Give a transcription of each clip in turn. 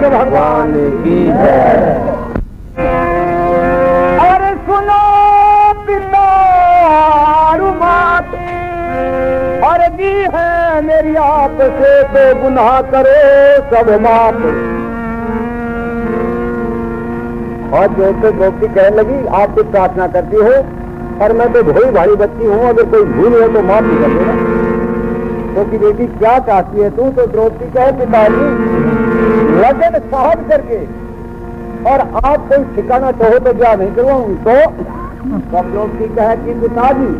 भगवान की जय। अरे सुनो पितारू बात, और दी है मेरी आप से तो गुनाह करे सब माफ। और जो तो गोपी कहने लगी आप तो प्रार्थना करती हो, पर मैं तो भोली भारी बच्ची हूँ, अगर कोई भूल हो तो माफ नहीं कर देना। क्योंकि बेटी क्या चाहती है तू? तो द्रौपदी कहे पिताजी लगन साहब करके, और आप कोई ठिकाना चाहो तो क्या नहीं करवाऊंगी। तो सब लोग की कहे कि पिताजी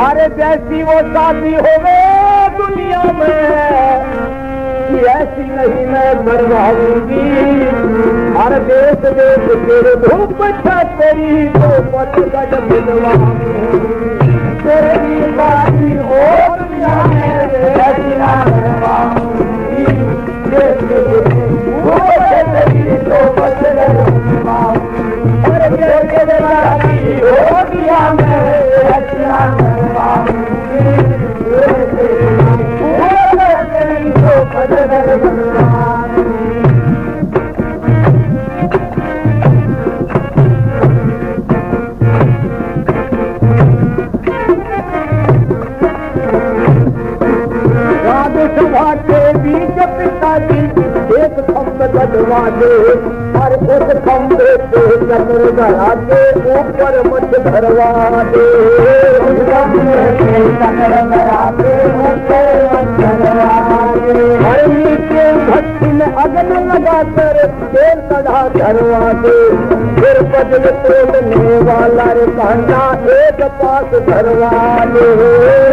अरे जैसी वो शादी हो गए दुनिया में ऐसी नहीं मैं करवाऊंगी। हर देश देश तेरे धूप तेरी तो पद गज तेरी बाती हो दुनिया में ऐसी ना करवाऊंगी। तेरी तो पद गज हर देश हो दुनिया में ऐसी ना करवाऊंगी। सभा के बीच पिताजी एक खम्भ गढ़वा दे, और उस खम्भे पे चंद्र गढ़ा के ऊपर मत धरवा दे। चंद्र गढ़ा के ऊपर मत धरवा दे। हर नीचे भट्टी में अग्न लगाकर तेल कढ़ा धरवा दे। फिर बदल तोड़ने वाला रे कहना एक पास धरवा दे।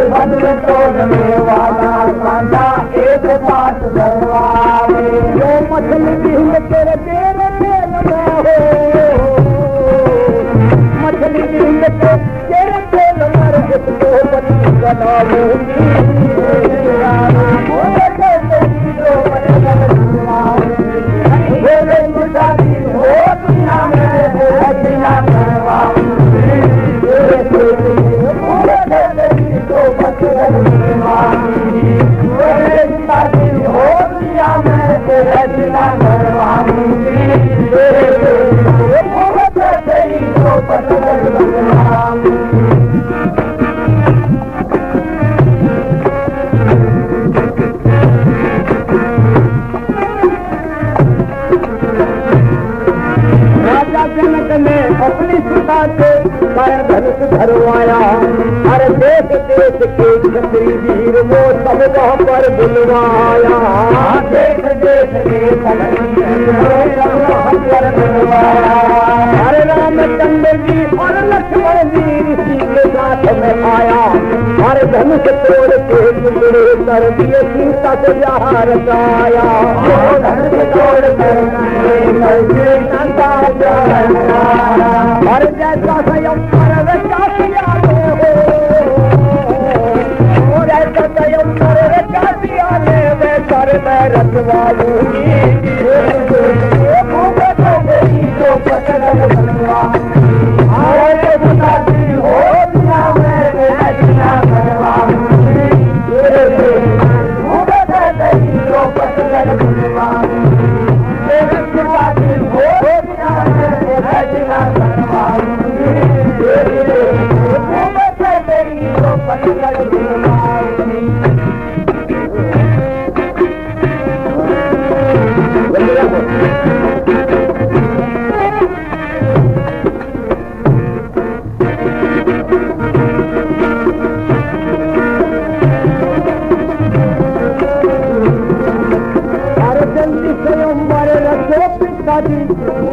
बदल तोड़ने वाला कहना एक पास धरवा दे। जो मछली बिल तेरे तेल में हो, मछली बिल तेरे तेल मर उसको पति बनाऊंगी। जनक ने अपनी सीता से धनुष धरवाया। हर देश देश के क्षत्रिय वीर वो सब वहाँ पर बुलवाया। देश देश के हरे रामचंद्र जी और लक्ष्मण जी ऋषि के साथ में आया। हर धनुष तोड़ के टुकड़े कर दिए, सीता को जहाँ रचाया। धनुष तोड़ कर हर जैसा संयम पर रचा हो, जैसा संयम पर रचा वे कर मैं रखवाऊंगी। तो पकड़ बनवा हो दुनिया में ऐसा करवाऊंगी। तो पकड़ बनवा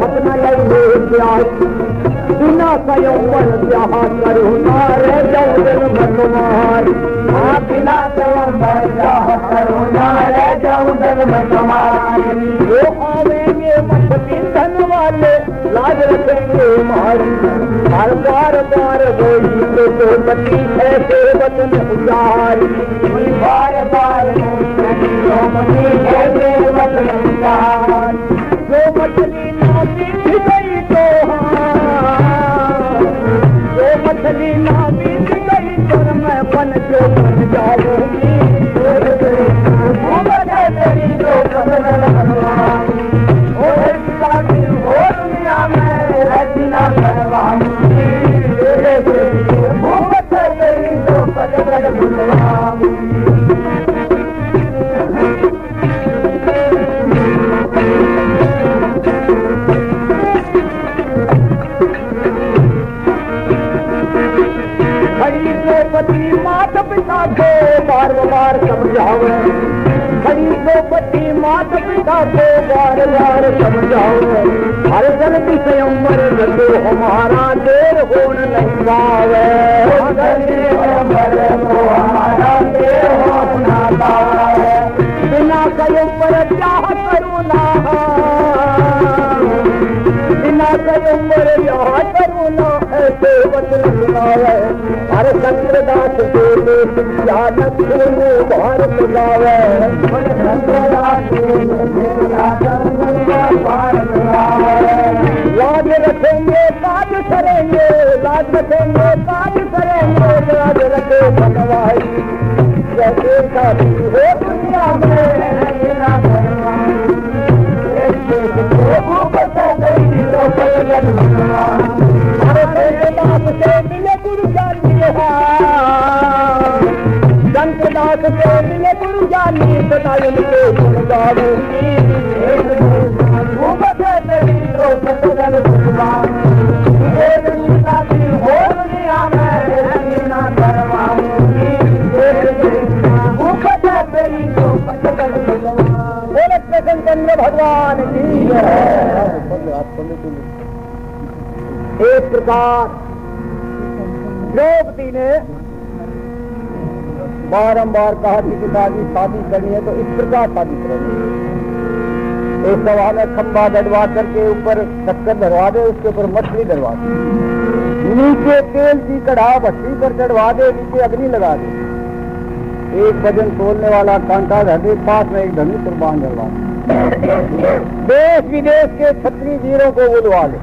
अपना लड़ने प्यार बिना संयम ब्याह करुणा रे जौन भगवान। बिना संयम ब्याह करुणा रे जौन भगवान। वो आवेंगे मत बंधन वाले लाज रखेंगे मारी। हर बार बार वही तो पति ऐसे वचन उजारी। बार बार ऐसे वचन उजारी। जो मछली ना बीत गई तो जो मछली ना बीत गई तो मैं बन जो बन जाऊंगी। तेरी जो बार समझावे, खड़ी द्रौपदी माता पिता को बार बार समझावे, हर गलती से अमर रखो हमारा देर होन नहीं पावे, बिना कयो पर चाह करुणा, बिना कयो पर चाह करुणा ऐसे वचन सुनावे, हर चंद्रदास को जानत भारत गावे, लाज रखेंगे काज करेंगे, लाज रखेंगे काज करेंगे, लाज रखे बनवाई जैसे साथी हो दुनिया में, शंकरदास से मिले गुरु ज्ञानी, शंकरदास से मिले गुरु ज्ञानी, सदा उनके गुण गाऊंगी, चंद्र भगवान की। एक प्रकार द्रौपदी ने बारंबार कहा कि पिताजी शादी करनी है तो इस प्रकार शादी करेंगे, एक सभा में खंबा गड़वा करके ऊपर शक्कर धरवा दे, उसके ऊपर मछली धरवा दे, नीचे तेल की कढ़ा भट्टी पर चढ़वा दे, नीचे अग्नि लगा दे, एक वजन तोलने वाला कांटा धर दे, पास में एक धनुष कुर्बान धरवा दे, देश विदेश के क्षत्रिय वीरों को बुलवा ले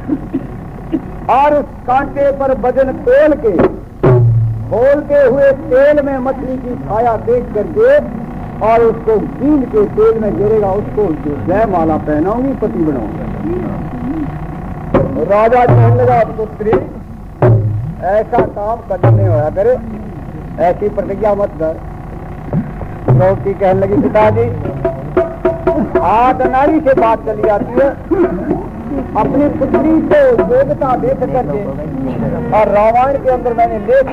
और उस कांटे पर वजन तोल के खोलते हुए तेल में मछली की छाया देख करके और उसको कील के तेल में गिरेगा, उसको जय माला पहनाऊंगी, पति बनाऊंगी। राजा कहने लगा पुत्री ऐसा काम कदम नहीं होया करे, ऐसी प्रतिज्ञा मत कर। द्रौपदी कहने लगी पिताजी नारी से बात चली आती है, अपनी पुत्री को योग्यता देख करके, और रामायण के अंदर मैंने लेख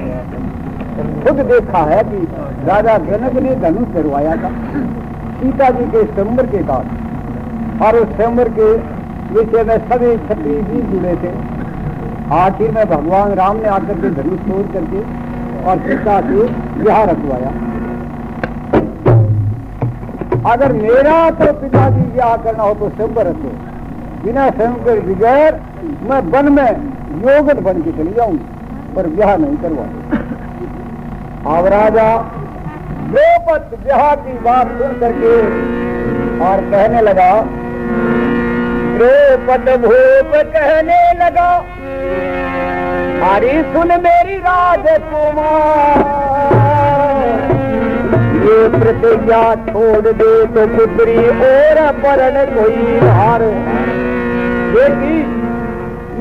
खुद देखा है कि राजा जनक ने धनुष करवाया था सीता जी के स्वयंवर के बाद, और उस स्वयंवर के विषय में सभी क्षत्रिय जी जुड़े थे। आखिर में भगवान राम ने आकर के धनुष तोड़ करके और सीता से विवाह रखवाया। अगर मेरा तो पिताजी ब्याह करना हो तो स्वयंवर रखो, बिना स्वयंवर बगैर मैं वन में योगत बन के चली जाऊंगी, पर ब्याह नहीं करवा। अब राजा द्रौपदी ब्याह की बात सुन करके और कहने लगा, द्रौपदी भूप कहने लगा, अरे सुन मेरी राजकुमार, ये प्रतिज्ञा छोड़ दे तो पुत्री और परण कोई हार। देखी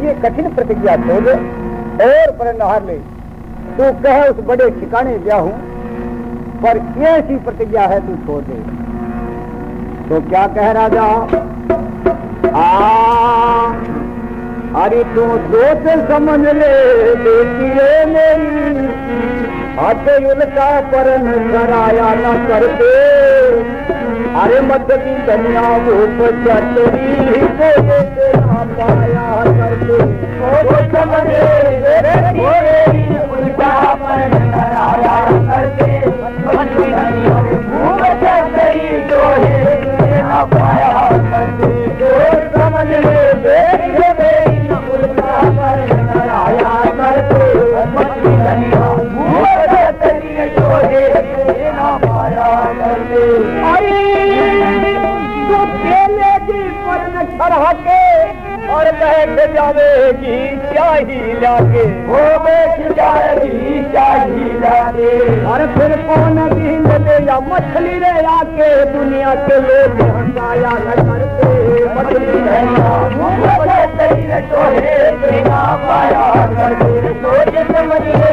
ये कठिन प्रतिज्ञा छोड़ दे और परण हार ले, तू कह उस बड़े ठिकाने गया हूं, पर ऐसी प्रतिज्ञा है तू छोड़ दे। तो क्या कह राजा, अरे तू दोष समझ ले बेटी रे मेरी, आते उनका परन कराया न करते, अरे मत की कन्या भूप चतुरी को पाया करते, उनका परन कराया करते, भूप चतुरी को पाया करते, समझ ले उनका परन कराया करते, चढ़ा के और बैठ जावेगी चाही लाके, वो बैठ जाएगी चाही लाके, और फिर कौन दिन ले या मछली ले आके, दुनिया के लोग हंसाया न करते, मछली पाया करते, सोच समझ ले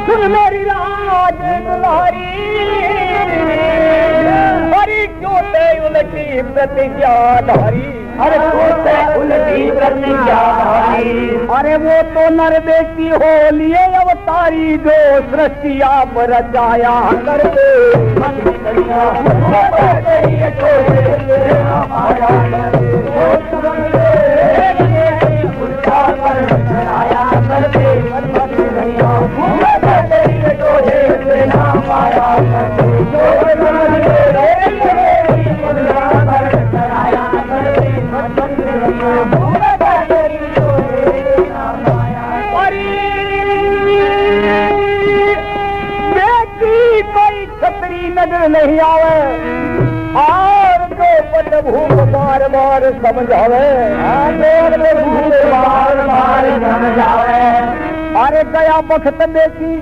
सुन मेरी राज दुलारी, हरी क्यों ते उलटी प्रतिज्ञा धारी। अरे तोते उलटी प्रतिज्ञा धारी, अरे वो तो नर बेटी हो लिए अवतारी, जो सृष्टि आप रचाया करते नजर नहीं आवे और जो पद भूख बार बार समझावे, बार बार समझावे। अरे गया बखत देखी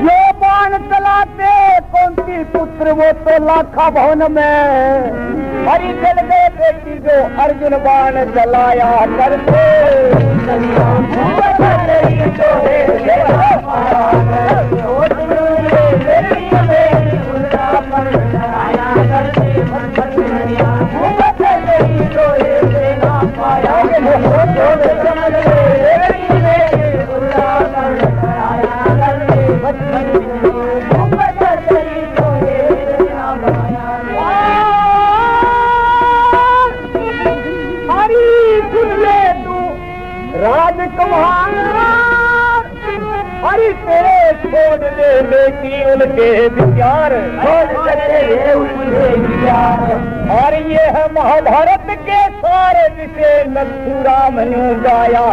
ये बाण चलाते कौन-सी पुत्र, वो तो लाखा भवन में हरी जल गए बेटी, जो अर्जुन बाण चलाया करते। राजकुमार हरि तेरे छोड़ दे बेटी उनके विचार, और ये है महाभारत के सारे जिसे नथु राम ने गाया।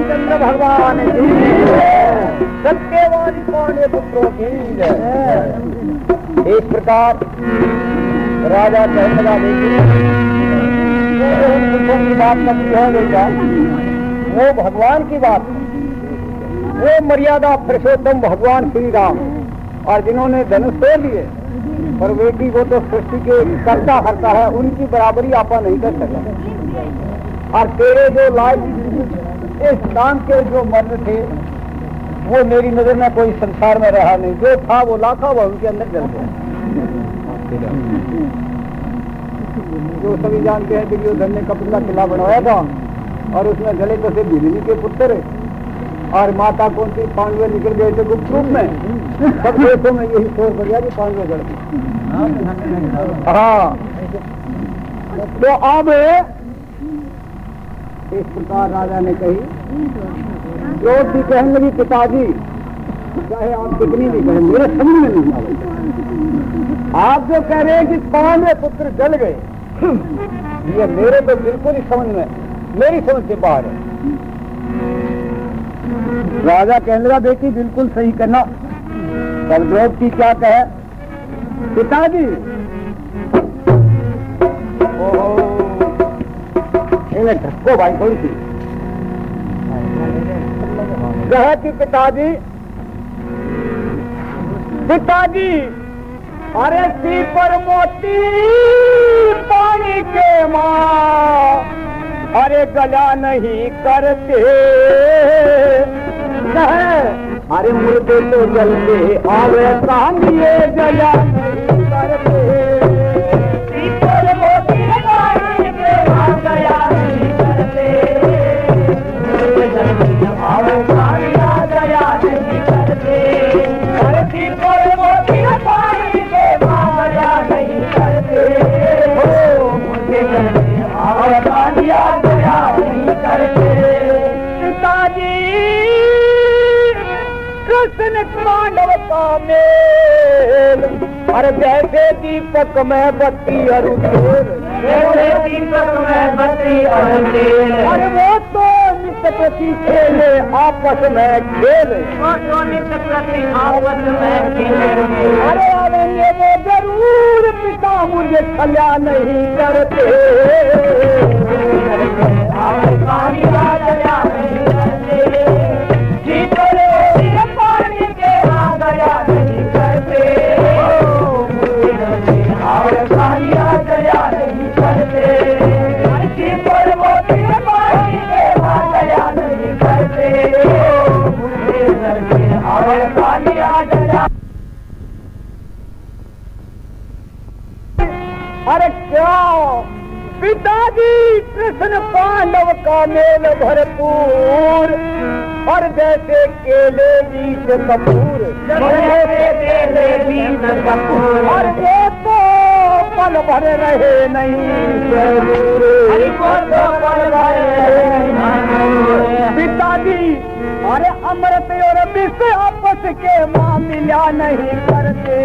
चंद्र भगवान सत्यवादी पांडे पुत्रों की इस प्रकार राजा कहना की बात करती है बेटा, वो भगवान की बात, वो मर्यादा पुरुषोत्तम भगवान श्री राम, और जिन्होंने धनुष तोड़ दिए, पर बेटी वो तो सृष्टि के कर्ता हरता है, उनकी बराबरी आपा नहीं कर सका। और तेरे जो लायक इस काम के जो मर्द थे, वो मेरी नजर में कोई संसार में रहा नहीं, जो था वो लाखा वो उनके अंदर जल गया। जो सभी जानते हैं दुर्योधन ने कपिल का किला बनवाया था, और उसमें गले तो से बिजली के पुत्र, और माता कौन सी पांडवे निकल गए थे गुप्त रूप में। सब देशों में यही सोच बढ़िया कि पांडवे जड़ गए। हाँ, तो अब इस प्रकार राजा ने कही, द्रौपदी कहने लगी पिताजी चाहे आप कितनी भी कहें मेरे समझ में नहीं आएगा। आप जो कह रहे हैं कि पांडवे पुत्र जल गए, ये मेरे तो बिल्कुल ही समझ में, मेरी समझ के बाहर है। राजा कहने लगा बेटी बिल्कुल सही करना। तब द्रौपदी क्या कहे, पिताजी ढक्को भाई थोड़ी सी कहा कि पिताजी पिताजी अरे सी पर मोती पानी के माँ, अरे गला नहीं करते, अरे मुर्दे तो जलते आवे सांगिए गला नहीं करते। सी पर मोती पानी के माँ गया नहीं करते, आवे सांगिया गया नहीं करते। अरे सी पर मोती पानी के माँ गया नहीं करते, मुर्दे जलते आवे सांगिया गया नहीं करते। पिताजी कृष्ण पांडव का मेल, अरे जैसे दीपक में बत्ती अरु तेल, जैसे दीपक में बत्ती अरु तेल, अरे वो तो नित्य प्रति खेले आपस में खेले, वो तो नित्य प्रति आपस में खेले। अरे आवेंगे वो जरूर पिता मुझे कल्या नहीं करते। अरे क्या पिताजी कृष्ण पांडव का मेल भरपूर और जैसे केले बीज कपूर और वो तो पल भर रहे नहीं पिताजी। अरे अमृत और विष आपस के मामला नहीं करते।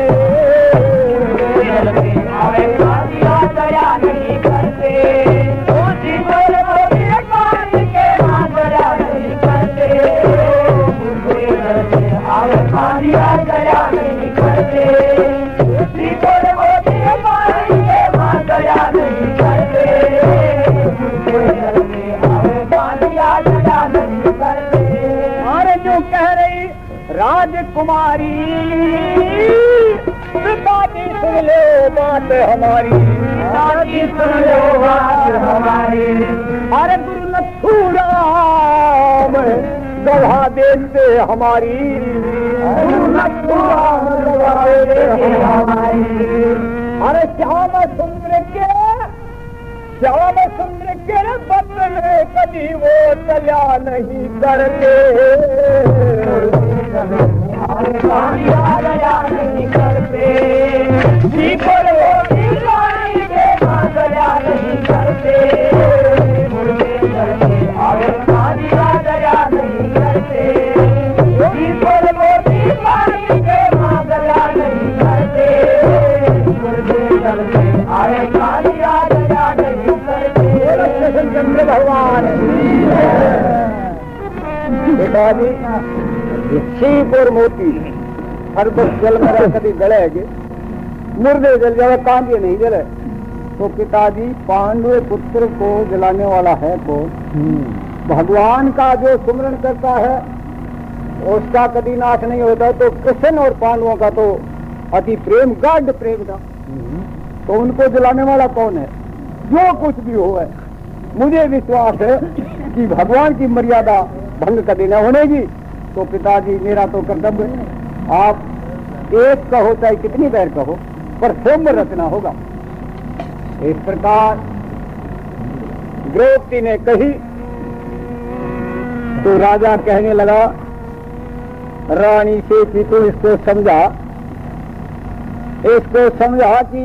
दया नहीं करते अरे जो कह रही राजकुमारी पिताजी सुन लो बात हमारी, पिताजी सुन लो बात हमारी। अरे गुरु नथुराम गवा देते हमारी, गुरु नथुराम गवा देते हमारी। अरे श्याम सुंदर के बदल कभी वो चला नहीं करते। दया नहीं करते दया नहीं करते दया नहीं करते चंद्र भगवान पिताजी छिप और मोती हर बस जल में कभी गलेगे मुर्दे जल जाए कांदे नहीं जले। तो पिताजी पांडव पुत्र को जलाने वाला है कौन? भगवान का जो सुमरण करता है उसका कभी नाश नहीं होता। तो कृष्ण और पांडवों का तो अति प्रेम गाढ़ प्रेम था, तो उनको जलाने वाला कौन है? जो कुछ भी हो है मुझे विश्वास है कि भगवान की मर्यादा भंग कभी न होनेगी। तो पिताजी मेरा तो कर्तव्य आप एक कहो चाहे कितनी देर कहो पर सौम्य रचना होगा। इस प्रकार द्रौपदी ने कही तो राजा कहने लगा रानी से कि तू इसको समझा कि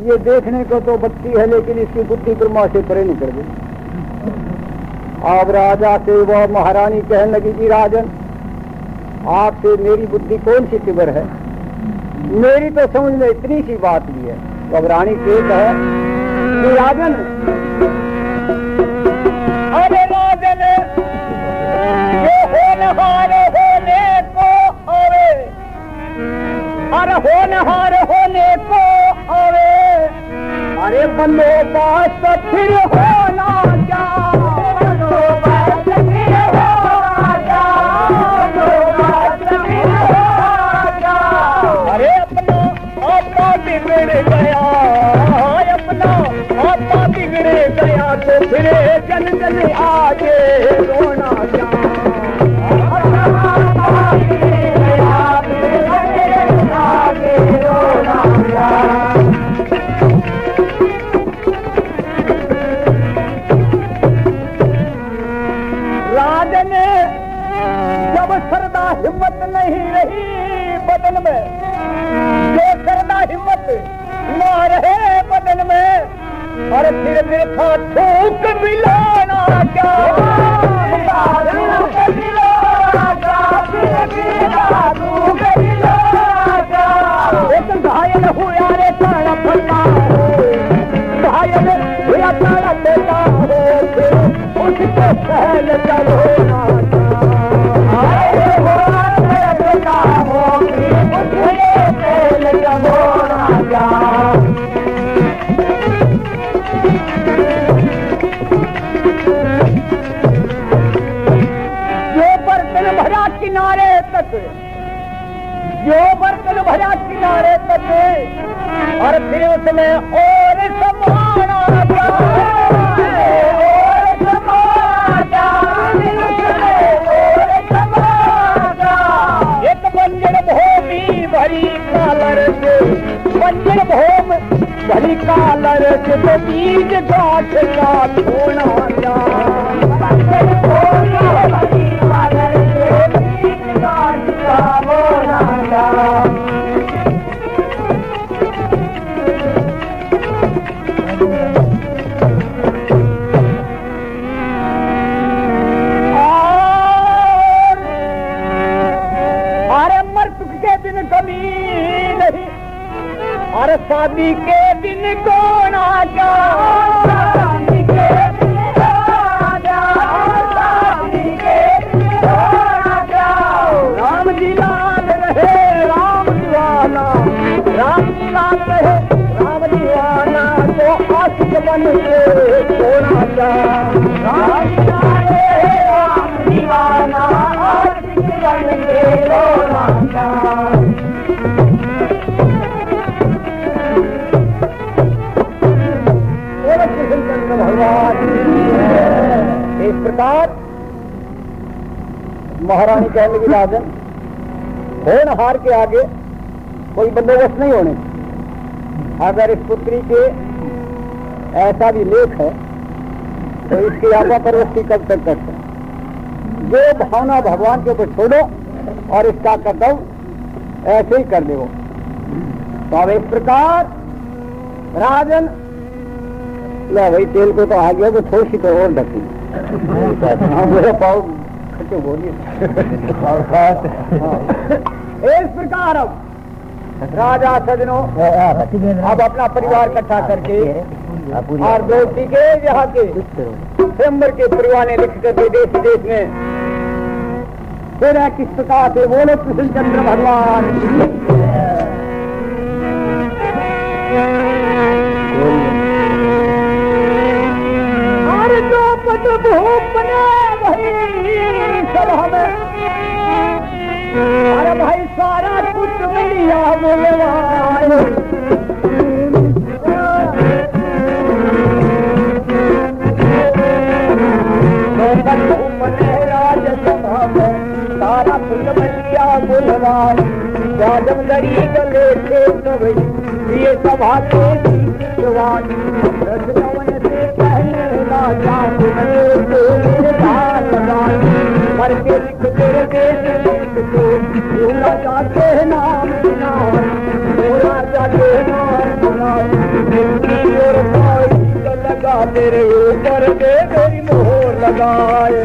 ये देखने को तो बच्ची है लेकिन इसकी बुद्धि ब्रह्मा से परे नहीं कर गई। अब राजा से वह महारानी कहने लगी कि राजन आपसे मेरी बुद्धि कौन सी तिबर है, मेरी तो समझ में इतनी सी बात भी है। तो अब रानी से कहे कि राजन अरे राजन ये होनहार होने को आवे, अरे होनहार होने को आवे, अरे बंदोबस्त फिर होना क्या, बंदोबस्त फिर होना क्या, बंदोबस्त फिर होना क्या। अरे अपना आपा बिगड़ गया, अपना आपा बिगड़ गया तो फिर जन जन आगे रोना क्या। राजन जब श्रद्धा हिम्मत नहीं रही बदन में, जो श्रद्धा हिम्मत न रहे बदन में, और फिर था थूक मिलाना क्या, घायल हुआ रे तारा फलना हो, घायल हुआ तारा देता हो, उसके पहल चलो ना देता हो, उसके पहल चलो ना। जो बर्तन भरा किनारे तक और फिर उसमें और समाना एक बंजर भूमि भरी कालर से बंजर भूमि भरी कालर से तो बीज गांठ का छोना शादी के दिन कौन आ शादी के दिन राम जी लाल रहे राम दीवाना राम जी लाल रहे राम दीवाना तो आशिक बन के कौन आ राम दीवाना आशिक बन के कौन आ भगवान। इस प्रकार महारानी कहने की राजन होनहार के आगे कोई बंदोबस्त नहीं होने। अगर इस पुत्री के ऐसा भी लेख है तो इसकी आज्ञा परवस्ती कब तक करते हैं। जो भावना भगवान के ऊपर छोड़ो और इसका कर्तव्य ऐसे ही कर दो। तो अब इस प्रकार राजन ले भाई तेल को तो आ गया तो थोड़ी सी तो और ढकी मेरा पाव खट्टे बोलिए। इस प्रकार अब राजा सजनों अब अपना परिवार इकट्ठा करके और दोस्ती के यहाँ के स्वयंवर के परिवार ने लिख कर देश विदेश में फिर किस प्रकार से बोलो कृष्णचंद्र भगवान। अरे भाई सारा कुछ मिलिया बोलवाए राजसभा में सारा कुछ मिलिया बोलवाए जब लड़ी गले थे ये सभा के मर के लिख तेरे देश पूरा जाते नाम पूरा जाते नाम लगा तेरे ऊपर के मेरी मोहर लगाए।